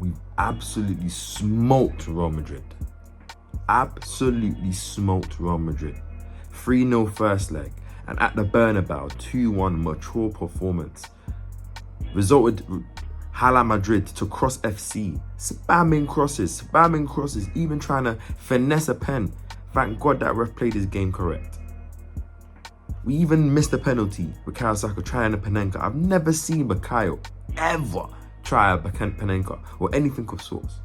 we've absolutely smoked Real Madrid. Absolutely smoked Real Madrid. 3-0 first leg, and at the Bernabeu, 2-1 mature performance. Resulted Real Madrid to cross FC, spamming crosses, even trying to finesse a pen. Thank God that ref played his game correct. We even missed a penalty with Saka trying a Panenka. I've never seen Bukayo ever try a Panenka or anything of sorts.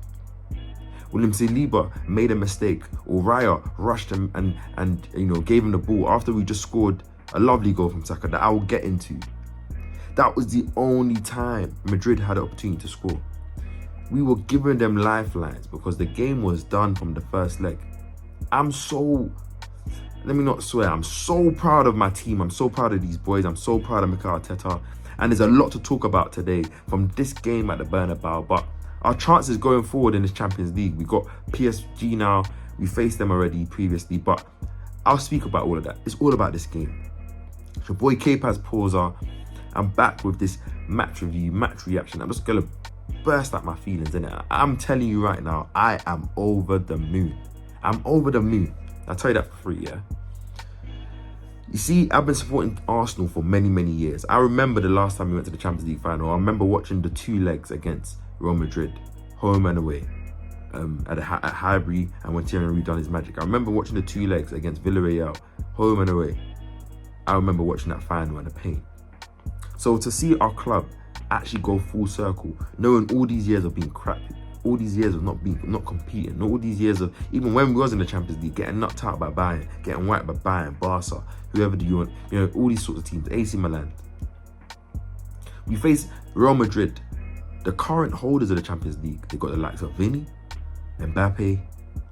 William Saliba made a mistake, or Raya rushed him and gave him the ball after we just scored a lovely goal from Saka that I will get into. That was the only time Madrid had the opportunity to score. We were giving them lifelines because the game was done from the first leg. Let me not swear, I'm so proud of my team. I'm so proud of these boys. I'm so proud of Mikel Arteta. And there's a lot to talk about today from this game at the Bernabeu. But our chances going forward in this Champions League, we got PSG now. We faced them already previously, but I'll speak about all of that. It's all about this game. It's your boy KAPE has Pauser. I'm back with this match review, match reaction. I'm just going to burst out my feelings, innit? I'm telling you right now, I am over the moon. I'm over the moon. I'll tell you that for free, yeah? You see, I've been supporting Arsenal for many, many years. I remember the last time we went to the Champions League final. I remember watching the 2 legs against Real Madrid, home and away, at Highbury, and when Thierry Henry done his magic. I remember watching the 2 legs against Villarreal, home and away. I remember watching that final and the pain. So to see our club actually go full circle, knowing all these years of being crappy, all these years of not competing, all these years of, even when we was in the Champions League, getting knocked out by Bayern, getting wiped by Bayern, Barca, whoever do you want, all these sorts of teams, AC Milan. We face Real Madrid, the current holders of the Champions League. They got the likes of Vinny, Mbappe,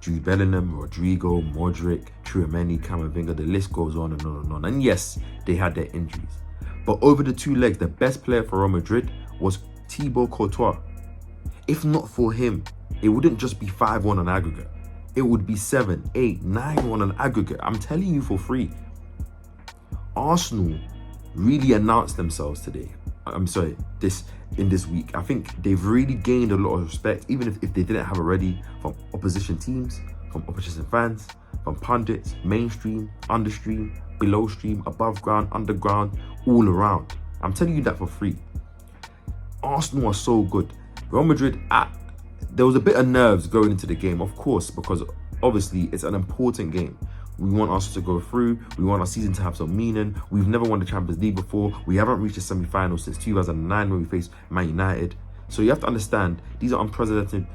Jude Bellingham, Rodrigo, Modric, Tchouaméni, Camavinga, the list goes on and on and on. And yes, they had their injuries. But over the 2 legs, the best player for Real Madrid was Thibaut Courtois. If not for him, it wouldn't just be 5-1 on aggregate. It would be 7, 8, 9-1 on aggregate. I'm telling you for free. Arsenal really announced themselves today. In this week. I think they've really gained a lot of respect, even if they didn't have already, from opposition teams, from opposition fans, from pundits, mainstream, understream, below stream, above ground, underground, all around. I'm telling you that for free. Arsenal are so good. Real Madrid, there was a bit of nerves going into the game, of course, because obviously it's an important game. We want Arsenal to go through. We want our season to have some meaning. We've never won the Champions League before. We haven't reached a semi-final since 2009 when we faced Man United. So you have to understand, these are unprecedented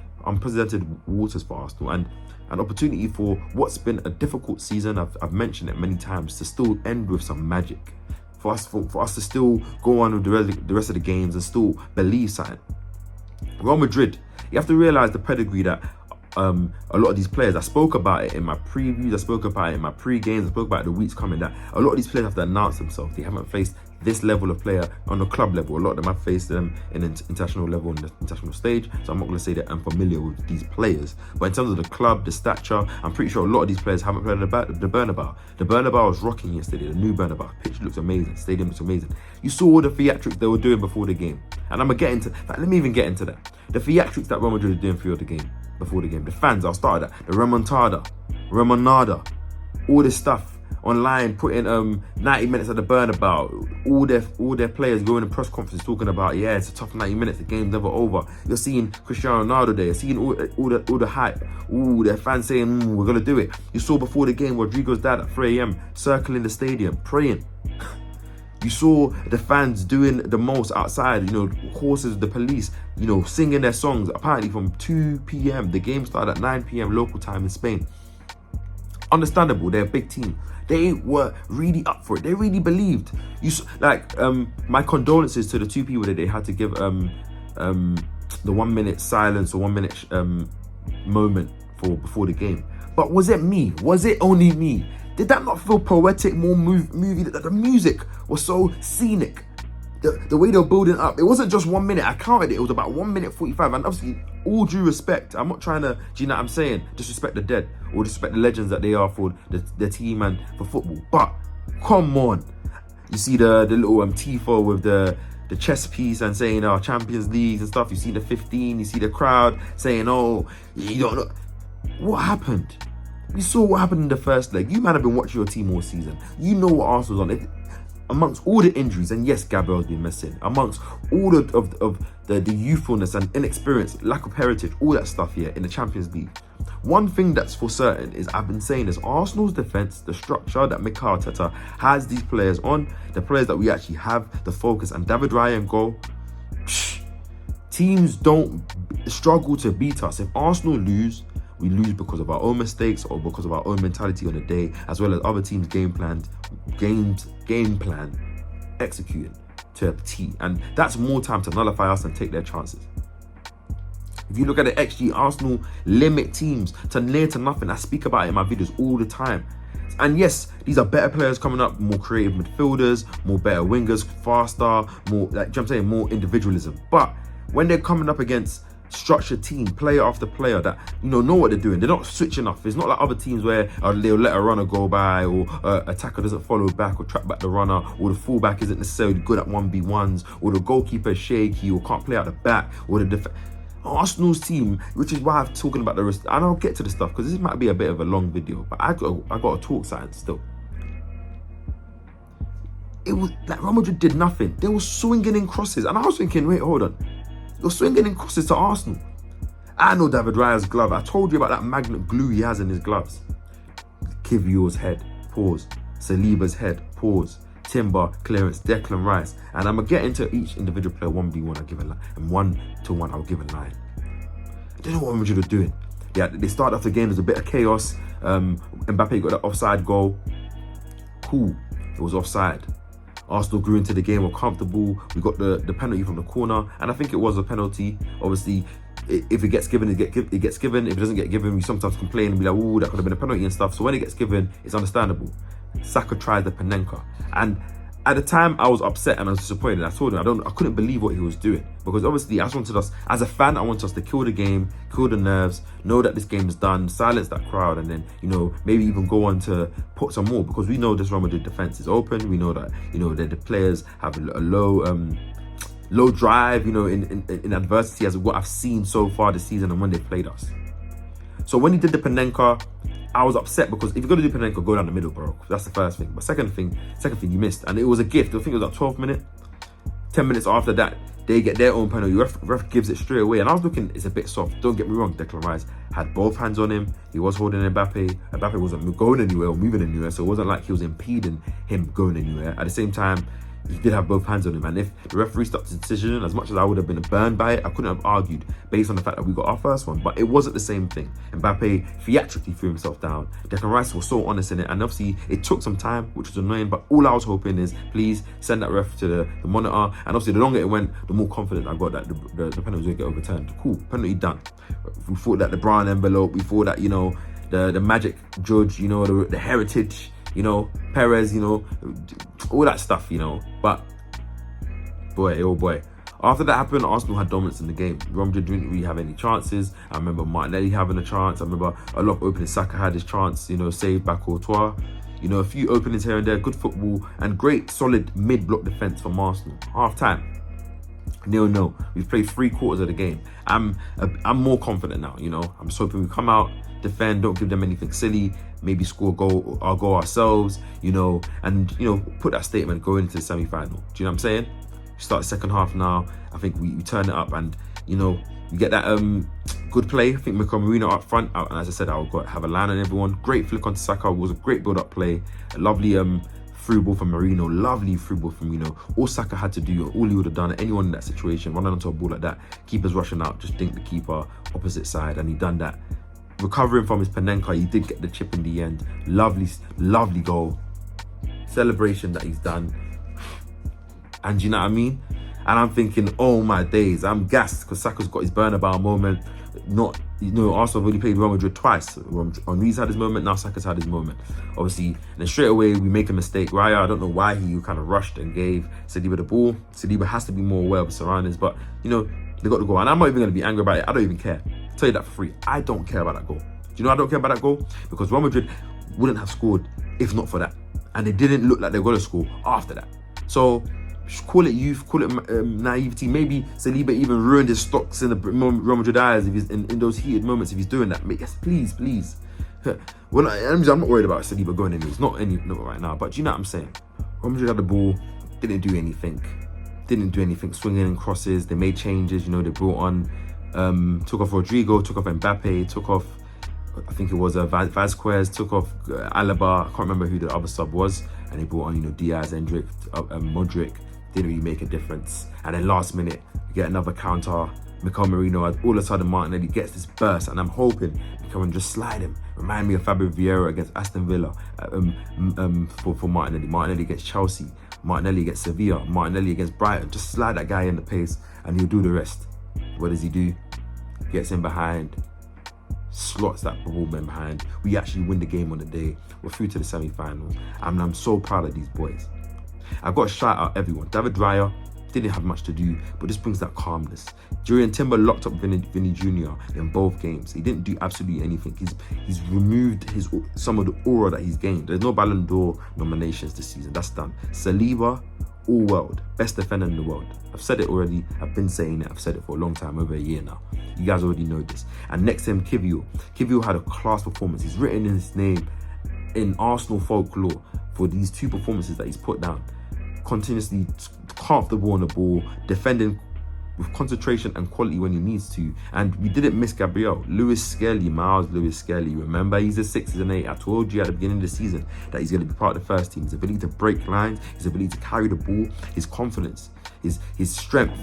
waters for Arsenal, and an opportunity for what's been a difficult season. I've mentioned it many times, to still end with some magic. For us to still go on with the rest of the games and still believe something. Real Madrid, you have to realize the pedigree that a lot of these players, I spoke about it in my previews, I spoke about it in my pre-games, I spoke about it the weeks coming, that a lot of these players have to announce themselves. They haven't faced this level of player on the club level. A lot of them have faced them in international level, on the international stage. So I'm not going to say that I'm familiar with these players. But in terms of the club, the stature, I'm pretty sure a lot of these players haven't played the Bernabeu. The Bernabeu was rocking yesterday, the new Bernabeu. Pitch looks amazing, stadium looks amazing. You saw all the theatrics they were doing before the game. And I'm going to get into that. Let me even get into that. The theatrics that Real Madrid was doing before the game. The fans, I'll start at that. The Remontada, all this stuff. Online, putting 90 minutes at the Bernabeu, all their players going in press conferences talking about, yeah, it's a tough 90 minutes, the game's never over. You're seeing Cristiano Ronaldo there, you're seeing all the hype, their fans saying, we're gonna do it. You saw before the game Rodrigo's dad at 3 a.m. circling the stadium, praying. You saw the fans doing the most outside, horses, the police, singing their songs, apparently from 2 p.m. The game started at 9 p.m. local time in Spain. Understandable, they're a big team. They were really up for it. They really believed. My condolences to the 2 people that they had to give the 1 minute silence or 1 minute moment before the game. But was it me? Was it only me? Did that not feel poetic, more movie? The music was so scenic. The way they were building up, it wasn't just 1 minute. I counted it. It was about 1 minute 45. And obviously, all due respect, I'm not trying to, do you know what I'm saying? Disrespect the dead or disrespect the legends that they are for the team and for football. But come on, you see the little tifo with the the chess piece and saying, oh, Champions Leagues and stuff. You see the 15, you see the crowd saying, oh, you don't know. What happened? We saw what happened in the first leg. You might have been watching your team all season. You know what Arsenal's on. Amongst all the injuries, and yes, Gabriel's been missing, amongst all of the youthfulness and inexperience, lack of heritage, all that stuff here in the Champions League, one thing that's for certain is I've been saying is Arsenal's defence, the structure that Mikel Arteta has these players on, the players that we actually have, the focus, and David Raya and goal, teams don't struggle to beat us. If Arsenal lose, we lose because of our own mistakes or because of our own mentality on the day, as well as other teams' game plan executed to a T. And that's more time to nullify us and take their chances. If you look at the XG, Arsenal limit teams to near to nothing. I speak about it in my videos all the time. And yes, these are better players coming up, more creative midfielders, more better wingers, faster, more, like, you know what I'm saying, more individualism. But when they're coming up against structured team, player after player that know what they're doing, they're not switching off. It's not like other teams where they'll let a runner go by, or attacker doesn't follow back or track back the runner, or the fullback isn't necessarily good at 1v1s, or the goalkeeper is shaky or can't play out the back, or the Arsenal's team, which is why I'm talking about the rest. And I'll get to the stuff because this might be a bit of a long video, but I got to talk something still. It was like Real Madrid did nothing. They were swinging in crosses, and I was thinking, wait, hold on. You're swinging in crosses to Arsenal. I know David Raya's glove. I told you about that magnet glue he has in his gloves. Kivior's head, pause. Saliba's head, pause. Timber, clearance, Declan Rice. And I'm going to get into each individual player 1v1, I'll give a line. And 1-to-1, I'll give a line. I don't know what Madrid are doing. They started off the game, there's a bit of chaos. Mbappe got the offside goal. Cool, it was offside. Arsenal grew into the game, were comfortable. We got the penalty from the corner, and I think it was a penalty. Obviously, if it gets given, it gets given. If it doesn't get given, we sometimes complain and be like, "Oh, that could have been a penalty" and stuff. So when it gets given, it's understandable. Saka tried the Panenka, and at the time I was upset and I was disappointed. I told him I couldn't believe what he was doing, because obviously I just wanted us, as a fan, I wanted us to kill the game, kill the nerves, know that this game is done, silence that crowd, and then maybe even go on to put some more, because we know this Real Madrid defense is open. We know that that the players have a low drive, in adversity, as what I've seen so far this season and when they played us. So when he did the Panenka, I was upset, because if you're going to do Panenka, go down the middle, bro. That's the first thing. But second thing you missed. And it was a gift. I think it was like 12 minutes. 10 minutes after that, they get their own penalty. Ref gives it straight away. And I was looking, it's a bit soft. Don't get me wrong, Declan Rice had both hands on him. He was holding Mbappe. Mbappe wasn't going anywhere or moving anywhere. So it wasn't like he was impeding him going anywhere. At the same time, he did have both hands on him, and if the referee stopped the decision, as much as I would have been burned by it, I couldn't have argued based on the fact that we got our first one. But it wasn't the same thing. Mbappe theatrically threw himself down. Declan Rice was so honest in it, and obviously it took some time, which was annoying. But all I was hoping is, please send that ref to the monitor. And obviously, the longer it went, the more confident I got that the penalty was going to get overturned. Cool, penalty done. We thought that the brown envelope, we thought that the magic judge, the heritage. Perez, all that stuff, But, boy. After that happened, Arsenal had dominance in the game. Real Madrid didn't really have any chances. I remember Martinelli having a chance. I remember a lot of openings. Saka had his chance, saved by Courtois. A few openings here and there, good football, and great, solid mid-block defence from Arsenal. Half-time, 0-0. We've played 3/4 of the game. I'm more confident now, I'm just hoping we come out, defend, don't give them anything silly, maybe score our goal ourselves, and put that statement going into the semi-final. Do you know what I'm saying? We start the second half now. I think we turn it up, and we get that good play. I think Merino up front, and as I said, I'll have a line on everyone. Great flick onto Saka. It was a great build-up play. A lovely through ball from Merino, lovely through ball from Merino. All Saka had to do, all he would have done, anyone in that situation, running onto a ball like that, keeper's rushing out, just dink the keeper opposite side, and he done that. Recovering from his Panenka, he did get the chip in the end. Lovely goal. Celebration that he's done. And you know what I mean? And I'm thinking, oh my days, I'm gassed, because Saka's got his Bernabeu moment. Arsenal have only played Real Madrid twice. Henry's had his moment, now Saka's had his moment. Obviously, and then straight away, we make a mistake. Raya, I don't know why he kind of rushed and gave Saliba the ball. Saliba has to be more aware of his surroundings, but, they got the goal. And I'm not even going to be angry about it. I don't even care. I'll tell you that for free. I don't care about that goal. Do you know I don't care about that goal? Because Real Madrid wouldn't have scored if not for that. And they didn't look like they were going to score after that. So, Call it youth, call it naivety. Maybe Saliba even ruined his stocks in the Real Madrid eyes if he's in those heated moments. If he's doing that, yes, please. Well, I'm not worried about Saliba going in. It's not right now. But you know what I'm saying? Real Madrid had the ball, didn't do anything. Swinging in crosses. They made changes. You know, they brought on, took off Rodrigo, took off Mbappe, took off, I think it was Vasquez, took off Alaba. I can't remember who the other sub was, and they brought on, you know, Diaz, Endrick, Modric. Didn't really make a difference. And then last minute, you get another counter. Mikel Merino, all of a sudden Martinelli gets this burst, and I'm hoping Mikel can just slide him. Remind me of Fabio Vieira against Aston Villa for Martinelli. Martinelli against Chelsea. Martinelli against Sevilla. Martinelli against Brighton. Just slide that guy in the pace, and he'll do the rest. What does he do? Gets in behind, slots that ball behind. We actually win the game on the day. We're through to the semi-finals, and I'm so proud of these boys. I've got to shout out everyone. David Raya didn't have much to do, but this brings that calmness. Julian Timber locked up Vinny Jr. in both games. He didn't do absolutely anything. He's removed some of the aura that he's gained. There's no Ballon d'Or nominations this season. That's done. Saliba, all world, best defender in the world. I've said it already. I've been saying it. I've said it for a long time, over a year now. You guys already know this. And next to him, Kiwior. Kiwior had a class performance. He's written in his name in Arsenal folklore for these two performances that he's put down. Continuously comfortable on the ball, defending with concentration and quality when he needs to. And we didn't miss Gabriel. Lewis Skelly, remember, he's a 6, he's an 8. I told you at the beginning of the season that he's going to be part of the first team. His ability to break lines, his ability to carry the ball, his confidence, his strength.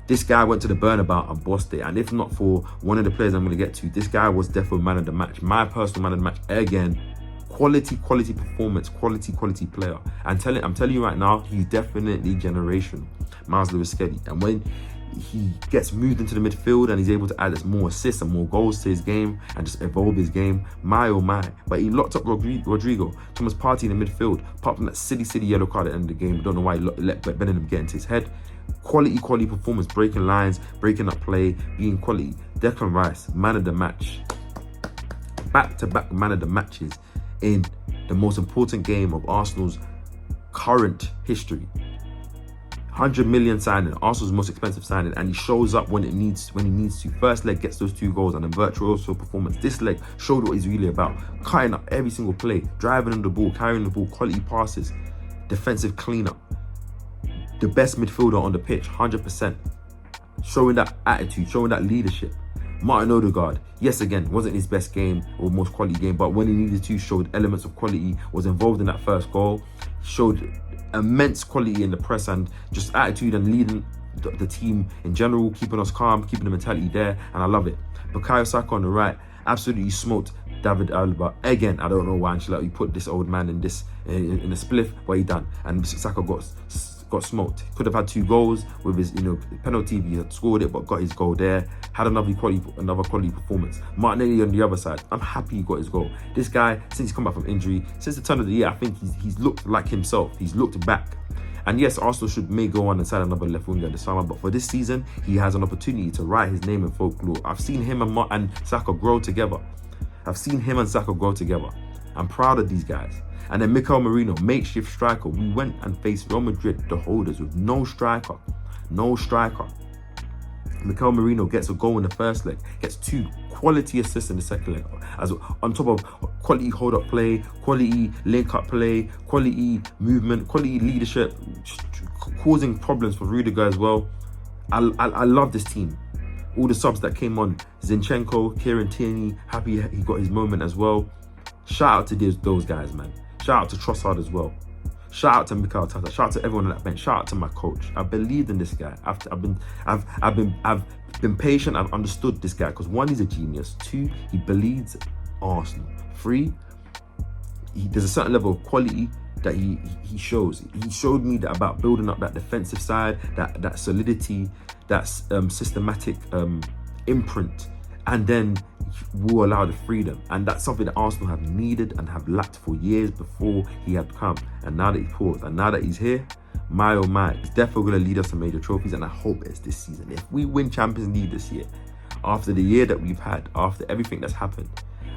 This guy went to the Burnabout and bossed it. And if not for one of the players I'm going to get to, this guy was definitely man of the match. My personal man of the match again. Quality performance, quality player. I'm telling you right now, he's definitely generational. Miles Lewis-Skelly. And when he gets moved into the midfield and he's able to add more assists and more goals to his game and just evolve his game, my oh my. But he locked up Rodrigo, Thomas Partey in the midfield, apart from that silly yellow card at the end of the game. I don't know why he let Bellingham get into his head. Quality performance, breaking lines, breaking up play, being quality. Declan Rice, man of the match. Back-to-back man of the matches in the most important game of Arsenal's current history. 100 million signing, Arsenal's most expensive signing, and he shows up when he needs to. First leg gets those 2 goals and a virtuoso performance. This leg showed what he's really about. Cutting up every single play, driving on the ball, carrying the ball, quality passes, defensive cleanup. The best midfielder on the pitch, 100%. Showing that attitude, showing that leadership. Martin Odegaard, yes, again, wasn't his best game or most quality game, but when he needed to, showed elements of quality, was involved in that first goal, showed immense quality in the press and just attitude and leading the team in general, keeping us calm, keeping the mentality there, and I love it. Bukayo Saka on the right, absolutely smoked David Alaba. Again, I don't know why Ancelotti put this old man in a spliff, but he done. And Saka got smoked. Could have had 2 goals with his, penalty. He had scored it, but got his goal there. Had another quality performance. Martinelli on the other side. I'm happy he got his goal. This guy, since he's come back from injury, since the turn of the year, I think he's looked like himself. He's looked back. And yes, Arsenal may go on and sign another left winger this summer, but for this season, he has an opportunity to write his name in folklore. I've seen him and Saka grow together. I'm proud of these guys. And then Mikel Merino, makeshift striker. We went and faced Real Madrid, the holders, with no striker. Mikel Merino gets a goal in the first leg, gets 2 quality assists in the second leg, as on top of quality hold-up play, quality link-up play, quality movement, quality leadership, causing problems for Rudiger as well. I love this team. All the subs that came on, Zinchenko, Kieran Tierney, happy he got his moment as well. Shout out to those guys, man. Shout out to Trossard as well. Shout out to Mikel Arteta. Shout out to everyone on that bench. Shout out to my coach. I believed in this guy. I've been patient. I've understood this guy because 1, he's a genius. 2, he believes Arsenal. 3, there's a certain level of quality that he shows. He showed me that about building up that defensive side, that solidity, that systematic imprint, and then will allow the freedom. And that's something that Arsenal have needed and have lacked for years before he had come. And now that he's paused, and now that he's here, my oh my, it's definitely going to lead us to major trophies, and I hope it's this season. If we win Champions League this year, after the year that we've had, after everything that's happened,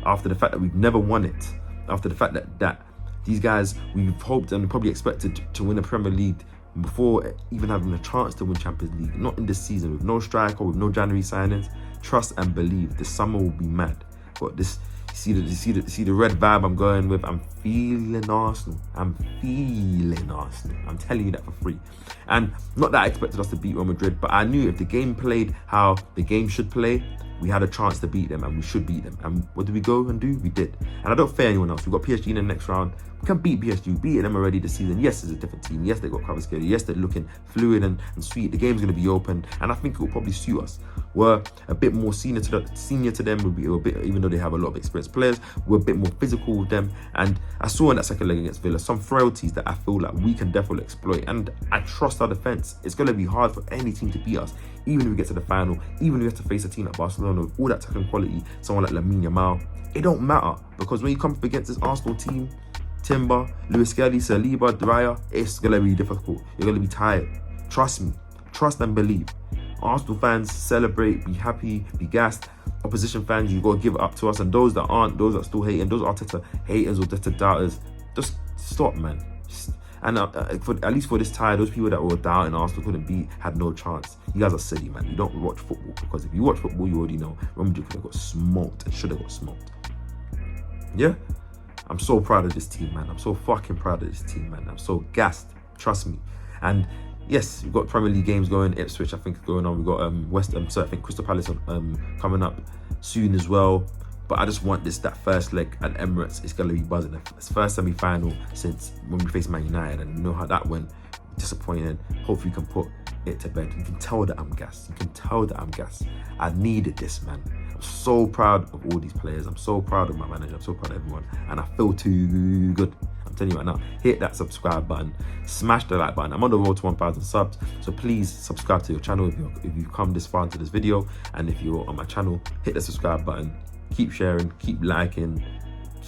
after the fact that we've never won it, after the fact that these guys we've hoped and probably expected to win the Premier League before even having a chance to win Champions League, not in this season, with no striker, with no January signings. Trust and believe, this summer will be mad. But this, see the red vibe I'm going with. I'm feeling Arsenal. I'm telling you that for free. And not that I expected us to beat Real Madrid, but I knew if the game played how the game should play, we had a chance to beat them, and we should beat them. And what did we go and do? We did. And I don't fear anyone else. We've got PSG in the next round. We can beat PSG. We've beaten them already this season. Yes, it's a different team. Yes, they got Kvaratskhelia. Yes, they're looking fluid and sweet. The game's going to be open, and I think it will probably suit us. We're a bit more senior to them. We'll be a bit, even though they have a lot of experienced players, we're a bit more physical with them. And I saw in that second leg against Villa some frailties that I feel like we can definitely exploit. And I trust our defense. It's going to be hard for any team to beat us, even if we get to the final, even if we have to face a team like Barcelona with all that tackling quality, someone like Lamine Yamal. It don't matter, because when you come up against this Arsenal team, Timber, Luis Skelly, Saliba, Dyer, it's going to be difficult. You're going to be tired. Trust me. Trust and believe. Arsenal fans, celebrate, be happy, be gassed. Opposition fans, you got to give it up to us. And those that aren't, those that still hate, and those Arteta haters or Arteta doubters, just stop, man. And at least for this tie, those people that were doubting Arsenal couldn't beat, had no chance. You guys are silly, man. You don't watch football, because if you watch football, you already know Real Madrid could have got smoked and should have got smoked. Yeah? I'm so proud of this team, man. I'm so fucking proud of this team, man. I'm so gassed. Trust me. And yes, we've got Premier League games going. Ipswich, I think, going on. We've got I think Crystal Palace coming up soon as well. But I just want that first leg at Emirates. It's going to be buzzing. It's first semi-final since when we faced Man United, and you know how that went. Disappointing. Hopefully you can put it to bed. You can tell that I'm gassed. You can tell that I'm gassed. I needed this, man. I'm so proud of all these players. I'm so proud of my manager. I'm so proud of everyone. And I feel too good. I'm telling you right now, hit that subscribe button. Smash the like button. I'm on the road to 1,000 subs. So please subscribe to your channel if you've come this far into this video. And if you're on my channel, hit the subscribe button. Keep sharing, keep liking.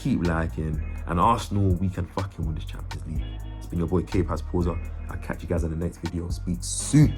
And Arsenal, we can fucking win this Champions League. It's been your boy KAPE. I'll catch you guys in the next video. Speak soon.